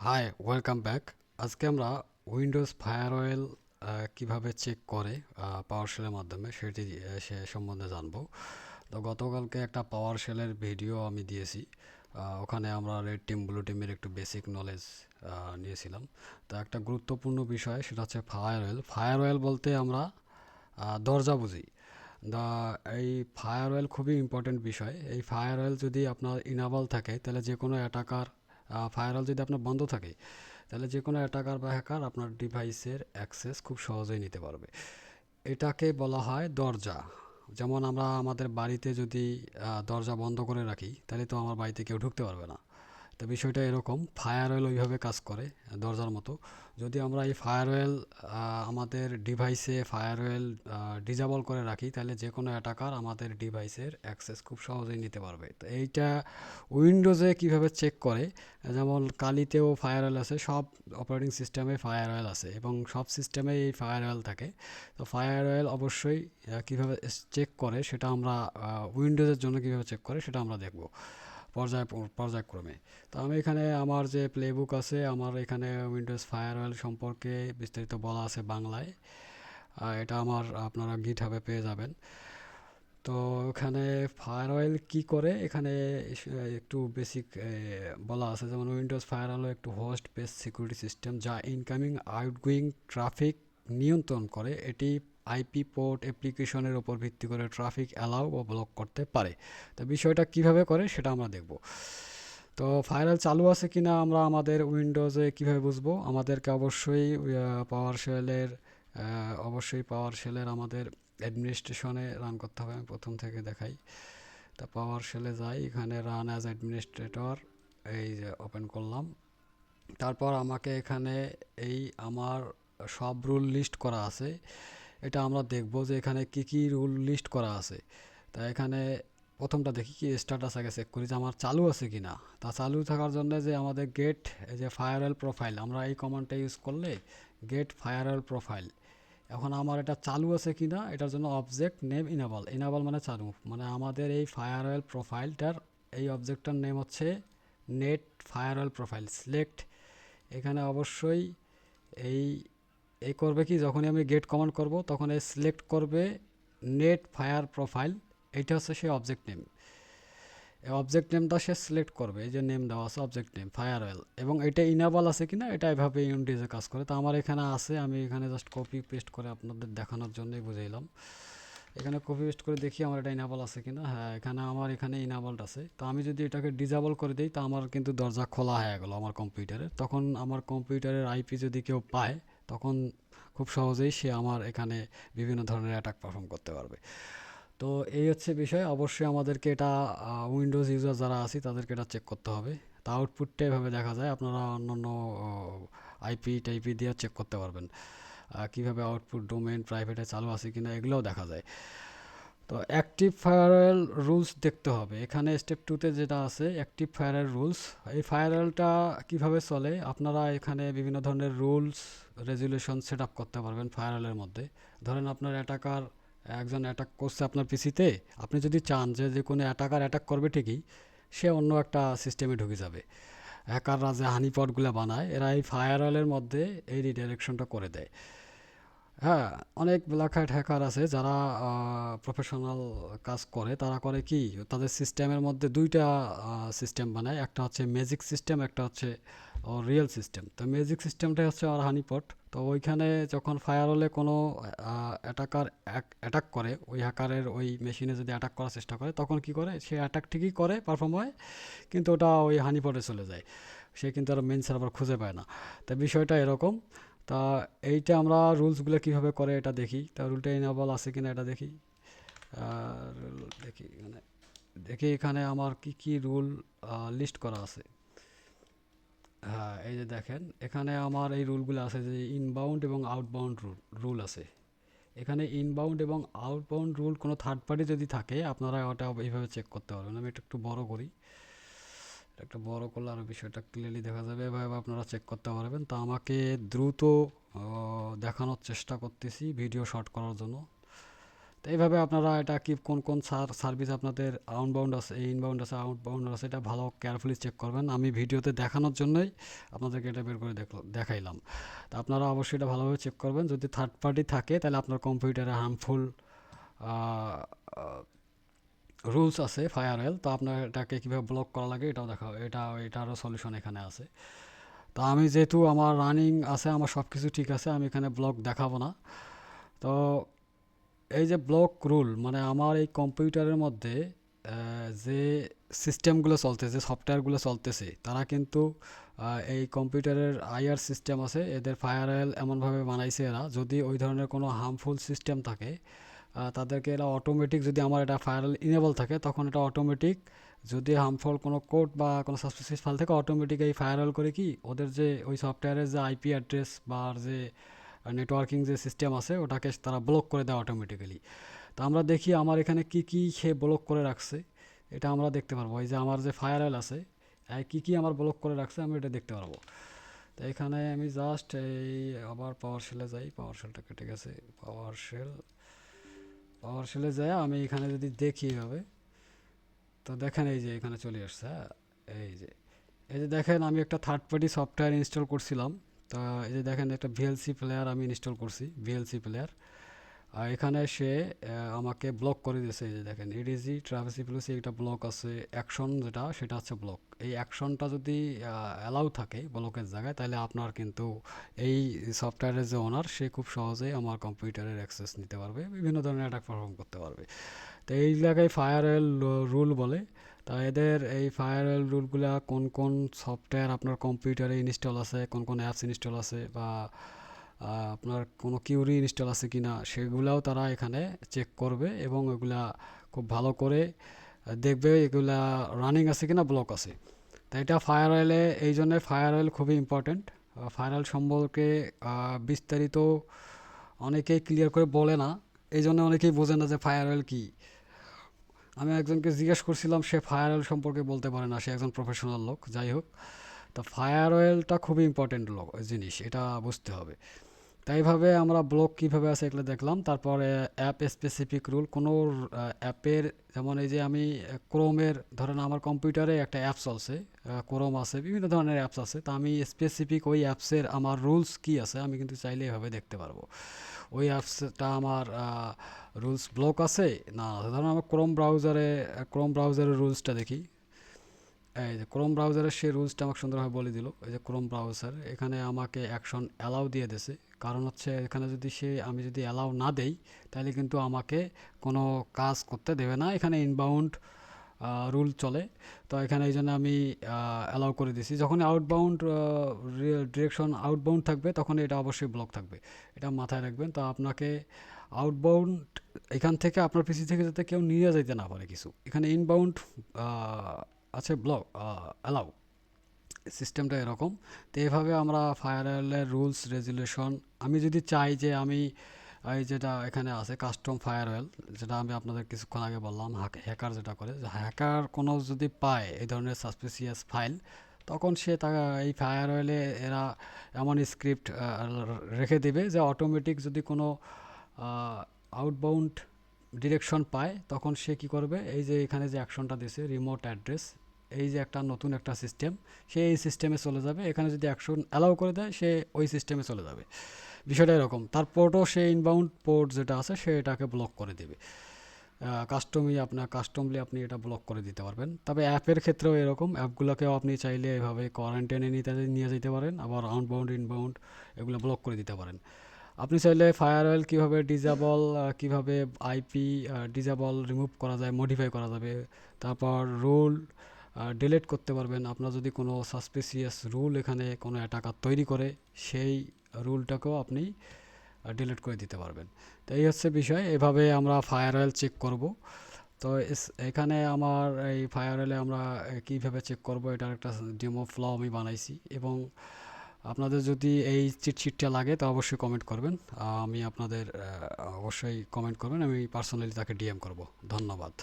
High, welcome back. আজকে আমরা Windows farewell কিভাবে চেক করে পাওয়ার শেলের মাধ্যমে সে সম্বন্ধে জানবো। তো গতকালকে একটা পাওয়ার শেলের ভিডিও আমি দিয়েছি। ওখানে আমরা রেড টিম ব্লু টিমের একটু বেসিক নলেজ নিয়েছিলাম। তো একটা গুরুত্বপূর্ণ বিষয় সেটা হচ্ছে ফায়ারওয়েল। ফায়ারওয়েল বলতে আমরা দরজা বুঝি। দা এই ফায়ারওয়েল খুবই ইম্পর্টেন্ট বিষয়। এই ফায়ারওয়েল যদি আপনার ইনাবল থাকে তাহলে যে কোনো অ্যাটাকার, ফায়ারওয়েল যদি আপনার বন্ধ থাকে তাহলে যে কোনো অ্যাটাকার বা হ্যাকার আপনার ডিভাইসের অ্যাক্সেস খুব সহজেই নিতে পারবে। এটাকে বলা হয় দরজা। যেমন আমরা আমাদের বাড়িতে যদি দরজা বন্ধ করে রাখি তাহলে তো আমার বাড়িতে কেউ ঢুকতে পারবে না। তো বিষয়টা এরকম, ফায়ারওয়েল ওইভাবে কাজ করে দরজার মতো। যদি আমরা এই ফায়ারওয়েল আমাদের ডিভাইসে ফায়ারওয়েল ডিজেবল করে রাখি তাহলে যে কোনো অ্যাটাকার আমাদের ডিভাইসের অ্যাক্সেস খুব সহজেই নিতে পারবে। তো এইটা উইন্ডোজে কিভাবে চেক করে, যেমন কালিতেও ফায়ারওয়েল আছে, সব অপারেটিং সিস্টেমে ফায়ারওয়েল আছে এবং সব সিস্টেমে এই ফায়ারওয়েল থাকে। তো ফায়ারওয়েল অবশ্যই কিভাবে চেক করে সেটা আমরা উইন্ডোজের জন্য কিভাবে চেক করে সেটা আমরা দেখব পর্যায়ক্রমে। তো আমি এখানে আমার যে প্লেবুক আছে, আমার এখানে উইন্ডোজ ফায়ারওয়েল সম্পর্কে বিস্তারিত বলা আছে বাংলায়। এটা আমার আপনারা গিটহাবে পেয়ে যাবেন। তো ওখানে ফায়ারওয়েল কি করে এখানে একটু বেসিক বলা আছে, যেমন উইন্ডোজ ফায়ারওয়েল একটু হোস্ট বেস সিকিউরিটি সিস্টেম যা ইনকামিং আউটগোয়িং ট্রাফিক নিয়ন্ত্রণ করে। এটি আইপি পোর্ট অ্যাপ্লিকেশনের উপর ভিত্তি করে ট্রাফিক অ্যালাউ ও ব্লক করতে পারে। তো বিষয়টা কিভাবে করে সেটা আমরা দেখব। তো ফায়ারওয়েল চালু আছে কিনা আমরা আমাদের উইন্ডোজে কিভাবে বুঝবো? আমাদেরকে অবশ্যই পাওয়ার শেলের আমাদের অ্যাডমিনিস্ট্রেশনে রান করতে হবে। আমি প্রথম থেকে দেখাই। তা পাওয়ার শেলে যাই, এখানে রান অ্যাজ অ্যাডমিনিস্ট্রেটর, এই যে ওপেন করলাম। তারপর আমাকে এখানে এই আমার সব রুল লিস্ট করা আছে। এটা আমরা দেখব যে এখানে কি কি রুল লিস্ট করা আছে। তা এখানে প্রথমটা দেখি কি স্ট্যাটাস আগে চেক করি যে আমার চালু আছে কি না। তা চালু থাকার জন্য যে আমাদের গেট, এই যে ফায়ারওয়েল প্রোফাইল, আমরা এই কমান্ডটা ইউজ করলে গেট ফায়ারওয়েল প্রোফাইল। এখন আমার এটা চালু আছে কি না এটার জন্য অবজেক্ট নেম ইনাবল। ইনাবল মানে চালু, মানে আমাদের এই ফায়ারওয়েল প্রোফাইলটার এই অবজেক্টটার নেম হচ্ছে নেট ফায়ারওয়েল প্রোফাইল সিলেক্ট। এখানে অবশ্যই এই এই করবে কি, যখনই আমি গেট কমান্ড করব তখন এই সিলেক্ট করবে নেট ফায়ার প্রোফাইল। এইটা হচ্ছে সেই অবজেক্ট নেম। এই অবজেক্ট নেমটা সে সিলেক্ট করবে, এই যে নেম দেওয়া আছে অবজেক্ট নেম ফায়ারওয়েল, এবং এটা ইনাবল আছে কিনা এটা এভাবে ইউনিটিজে কাজ করে। তো আমার এখানে আছে, আমি এখানে জাস্ট কপি পেস্ট করে আপনাদের দেখানোর জন্যই বুঝাইলাম। এখানে কপি পেস্ট করে দেখি আমার এটা ইনাবল আছে কিনা। হ্যাঁ, এখানে আমার এখানে ইনাবলড আছে। তো আমি যদি এটাকে ডিজেবল করে দিই তা আমার কিন্তু দরজা খোলা হয়ে গেল আমার কম্পিউটারে। তখন আমার কম্পিউটারের আইপি যদি কেউ পায় তখন খুব সহজেই সে আমার এখানে বিভিন্ন ধরনের অ্যাটাক পারফর্ম করতে পারবে। তো এই হচ্ছে বিষয়। অবশ্যই আমাদেরকে এটা উইন্ডোজ ইউজার যারা আছি তাদেরকে এটা চেক করতে হবে। তা আউটপুটটা এভাবে দেখা যায়, আপনারা অন্যান্য আইপি টাইপি দিয়ে চেক করতে পারবেন। কিভাবে আউটপুট ডোমেন প্রাইভেটে চালু আছে কিনা এগুলোও দেখা যায়। তো অ্যাক্টিভ ফায়ারওয়েল রুলস দেখতে হবে। এখানে স্টেপ টুতে যেটা আছে অ্যাক্টিভ ফায়ারওয়েল রুলস, এই ফায়ারওয়েলটা কিভাবে চলে আপনারা এখানে বিভিন্ন ধরনের রুলস রেজুলেশন সেট আপ করতে পারবেন ফায়ারওয়েলের মধ্যে। ধরেন আপনার অ্যাটাকার একজন অ্যাটাক করছে আপনার পিসিতে, আপনি যদি চান যে যে কোনো অ্যাটাকার অ্যাটাক করবে ঠিকই, সে অন্য একটা সিস্টেমে ঢুকে যাবে। হ্যাকাররা যে হানিপটগুলো বানায় এরা এই ফায়ারওয়েলের মধ্যে এই রিডাইরেকশনটা করে দেয়। হ্যাঁ, অনেক ব্ল্যাক হ্যাট হ্যাকার আছে যারা প্রফেশনাল কাজ করে। তারা করে কি, তাদের সিস্টেমের মধ্যে দুইটা সিস্টেম বানায়, একটা হচ্ছে ম্যাজিক সিস্টেম, একটা হচ্ছে রিয়েল সিস্টেম। তো ম্যাজিক সিস্টেমটাই হচ্ছে আর হানিপট। তো ওইখানে যখন ফায়ারওয়ালে কোনো অ্যাটাকার অ্যাটাক করে, ওই হ্যাকারের ওই মেশিনে যদি অ্যাটাক করার চেষ্টা করে তখন কি করে, সে অ্যাটাক ঠিকই করে পারফর্ম হয়, কিন্তু ওটা ওই হানিপটে চলে যায়। সে কিন্তু আর মেন সার্ভার খুঁজে পায় না। তো বিষয়টা এরকম। তা এইটা আমরা রুলসগুলো কিভাবে করে এটা দেখি। তা রুলটা ইনেবল আছে কিনা এটা দেখি। রুল দেখি এখানে, দেখি এখানে আমার কি কি রুল লিস্ট করা আছে। হ্যাঁ, এই যে দেখেন এখানে আমার এই রুলগুলো আছে যে ইনবাউন্ড এবং আউটবাউন্ড রুল আছে। এখানে ইনবাউন্ড এবং আউটবাউন্ড রুল কোনো থার্ড পার্টি যদি থাকে আপনারা ওটা এইভাবে চেক করতে পারবেন। আমি এটা একটু বড় করি, একটা বড় করলে আরও বিষয়টা ক্লিয়ারলি দেখা যাবে। এভাবে আপনারা চেক করতে পারবেন। তো আমাকে দ্রুত দেখানোর চেষ্টা করতেছি ভিডিও শর্ট করার জন্য। তো এইভাবে আপনারা এটা কি কোন কোন সার্ভিস আপনাদের আউটবাউন্ড আছে, ইনবাউন্ড আছে, আউটবাউন্ড আছে, এটা ভালো কেয়ারফুলি চেক করবেন। আমি ভিডিওতে দেখানোর জন্যই আপনাদেরকে এটা বের করে দেখাইলাম। তো আপনারা অবশ্যই এটা ভালোভাবে চেক করবেন। যদি থার্ড পার্টি থাকে তাহলে আপনার কম্পিউটারে হার্মফুল রুলস আছে ফায়ারওয়েল, তো আপনার এটাকে কীভাবে ব্লক করা লাগে এটাও এটারও সলিউশন এখানে আছে। তো আমি যেহেতু আমার রানিং আছে, আমার সব কিছু ঠিক আছে, আমি এখানে ব্লক দেখাবো না। তো এই যে ব্লক রুল মানে আমার এই কম্পিউটারের মধ্যে যে সিস্টেমগুলো চলতেছে, সফটওয়্যারগুলো চলতেছে, তারা কিন্তু এই কম্পিউটারের আইআর সিস্টেম আছে, এদের ফায়ারওয়েল এমনভাবে বানাইছে এরা, যদি ওই ধরনের কোনো হার্মফুল সিস্টেম থাকে তাদেরকে এরা অটোমেটিক, যদি আমার এটা ফায়ারওয়েল ইনেবল থাকে তখন এটা অটোমেটিক, যদি হার্মফুল কোনো কোড বা কোনো সাসপিসিয়াস ফাইল থাকে অটোমেটিক এই ফায়ারওয়েল করে কি ওদের যে ওই সফটওয়্যারের যে আইপি অ্যাড্রেস বা যে নেটওয়ার্কিং যে সিস্টেম আছে ওটাকে তারা ব্লক করে দেয় অটোমেটিক্যালি। তো আমরা দেখি আমার এখানে কি কি সে ব্লক করে রাখছে, এটা আমরা দেখতে পারবো। এই যে আমার যে ফায়ারওয়েল আছে কি কি আমার ব্লক করে রাখছে আমি এটা দেখতে পারবো। তো এখানে আমি জাস্ট এই আবার পাওয়ার শেলে যাই, পাওয়ার শেলটা কেটে গেছে, পাওয়ার শেলে যায় আমি এখানে যদি দেখি এভাবে, তো দেখেন এই যে এখানে চলে আসছে। হ্যাঁ, এই যে দেখেন আমি একটা থার্ড পার্টি সফটওয়্যার ইনস্টল করছিলাম। তা এই যে দেখেন একটা ভিএলসি প্লেয়ার আমি ইনস্টল করছি, ভিএলসি প্লেয়ার। আর এখানে সে আমাকে ব্লক করে দিয়েছে। এই যে দেখেন এডিজি ট্রাভেসি প্লাস একটা ব্লক আছে, অ্যাকশন যেটা সেটা হচ্ছে ব্লক। এই অ্যাকশনটা যদি অ্যালাউ থাকে ব্লকের জায়গায় তাহলে আপনার কিন্তু এই সফটওয়্যারের যে ওনার সে খুব সহজেই আমার কম্পিউটারের অ্যাক্সেস নিতে পারবে, বিভিন্ন ধরনের অ্যাটাক পারফর্ম করতে পারবে। তো এই জায়গায় ফায়ারওয়েল রুল বলে। তা এদের এই ফায়ারওয়েল রুলগুলা কোন কোন সফটওয়্যার আপনার কম্পিউটারে ইনস্টল আছে, কোন কোন অ্যাপস ইনস্টল আছে, বা আপনার কোনো কিউরি ইনস্টল আছে কি না সেগুলাও তারা এখানে চেক করবে এবং এগুলা খুব ভালো করে দেখবে এগুলা রানিং আছে কি না, ব্লক আছে। তাই এটা ফায়ারওয়েলে, এই জন্য ফায়ারওয়েল খুবই ইম্পর্ট্যান্ট। ফায়ারওয়েল সম্পর্কে বিস্তারিত অনেকেই ক্লিয়ার করে বলে না, এই জন্য অনেকেই বোঝে না যে ফায়ারওয়েল কী। আমি একজনকে জিজ্ঞেস করছিলাম, সে ফায়ারওয়েল সম্পর্কে বলতে পারে না, সে একজন প্রফেশনাল লোক। যাই হোক, তো ফায়ারওয়েলটা খুবই ইম্পর্টেন্ট জিনিস, এটা বুঝতে হবে। তাই এইভাবে আমরা ব্লক কীভাবে আছে এগুলো দেখলাম। তারপরে অ্যাপ স্পেসিফিক রুল, কোনো অ্যাপের, যেমন এই যে আমি ক্রোমের, ধরেন আমার কম্পিউটারে একটা অ্যাপ চলছে, ক্রোম আছে, বিভিন্ন ধরনের অ্যাপস আছে, তা আমি স্পেসিফিক ওই অ্যাপসের আমার রুলস কী আছে আমি কিন্তু চাইলে এভাবে দেখতে পারবো ওই অ্যাপসটা আমার রুলস ব্লক আছে না। ধরুন আমার ক্রোম ব্রাউজারের রুলসটা দেখি। এই যে ক্রোম ব্রাউজারের সেই রুলসটা আমাকে সুন্দরভাবে বলে দিল। এই যে ক্রোম ব্রাউজার এখানে আমাকে অ্যাকশন অ্যালাউ দিয়ে দিয়েছে, কারণ হচ্ছে এখানে যদি আমি যদি অ্যালাউ না দেই তাহলে কিন্তু আমাকে কোনো কাজ করতে দেবে না, এখানে ইনবাউন্ড রুল চলে। তো এখানে এই জন্য আমি অ্যালাউ করে দিয়েছি। যখন আউটবাউন্ড ডিরেকশন আউটবাউন্ড থাকবে তখন এটা অবশ্যই ব্লক থাকবে, এটা মাথায় রাখবেন। তো আপনাকে আউটবাউন্ড এখান থেকে আপনার পিসি থেকে যাতে কেউ নিয়ে যেতে না পারে কিছু, এখানে ইনবাউন্ড আছে ব্লক অ্যালাউ, সিস্টেমটা এরকম। তো এইভাবে আমরা ফায়ারওয়েলের রুলস রেজুলেশন, আমি যদি চাই যে আমি এই যেটা এখানে আছে কাস্টম ফায়ারওয়েল, যেটা আমি আপনাদের কিছুক্ষণ আগে বললাম, হ্যাকার যেটা করে, হ্যাকার কোনো যদি পায় এই ধরনের সাসপিসিয়াস ফাইল, তখন সে এই ফায়ারওয়েলে এরা এমন স্ক্রিপ্ট রেখে দেবে যে অটোমেটিক যদি কোনো আউটবাউন্ড ডিরেকশন পায় তখন সে কি করবে, এই যে এখানে যে অ্যাকশনটা দিয়েছে রিমোট অ্যাড্রেস, এই যে একটা নতুন একটা সিস্টেম, সে এই সিস্টেমে চলে যাবে। এখানে যদি অ্যাকশন অ্যালাউ করে দেয় সে ওই সিস্টেমে চলে যাবে। বিষয়টা এরকম। তার পোর্টও সে ইনবাউন্ড পোর্ট যেটা আছে সে এটাকে ব্লক করে দেবে। কাস্টমলি আপনি এটা ব্লক করে দিতে পারবেন। তবে অ্যাপের ক্ষেত্রেও এরকম, অ্যাপগুলোকেও আপনি চাইলে এভাবে কোয়ারেন্টাইনে নিয়ে যেতে পারেন, আবার আউটবাউন্ড ইনবাউন্ড এগুলো ব্লক করে দিতে পারেন। আপনি চাইলে ফায়ারওয়েল কীভাবে ডিজেবল, কীভাবে আইপি ডিজেবল রিমুভ করা যায়, মডিফাই করা যাবে, তারপর রুল ডিলিট করতে পারবেন। আপনার যদি কোনো সাসপিসিয়াস রুল এখানে কোনো অ্যাটাকার তৈরি করে সেই রুলটাকেও আপনি ডিলিট করে দিতে পারবেন। তো এই হচ্ছে বিষয়, এভাবে আমরা ফায়ারওয়েল চেক করব। তো এখানে আমার এই ফায়ারওয়েলে আমরা কীভাবে চেক করব এটার একটা ডেমো ফ্লো আমি বানাইছি, এবং আপনাদের যদি এই চিটশিটটা লাগে তো অবশ্যই কমেন্ট করবেন। আমি আপনাদের অবশ্যই কমেন্ট করবেন, আমি পার্সোনালি তাকে ডিএম করব। ধন্যবাদ।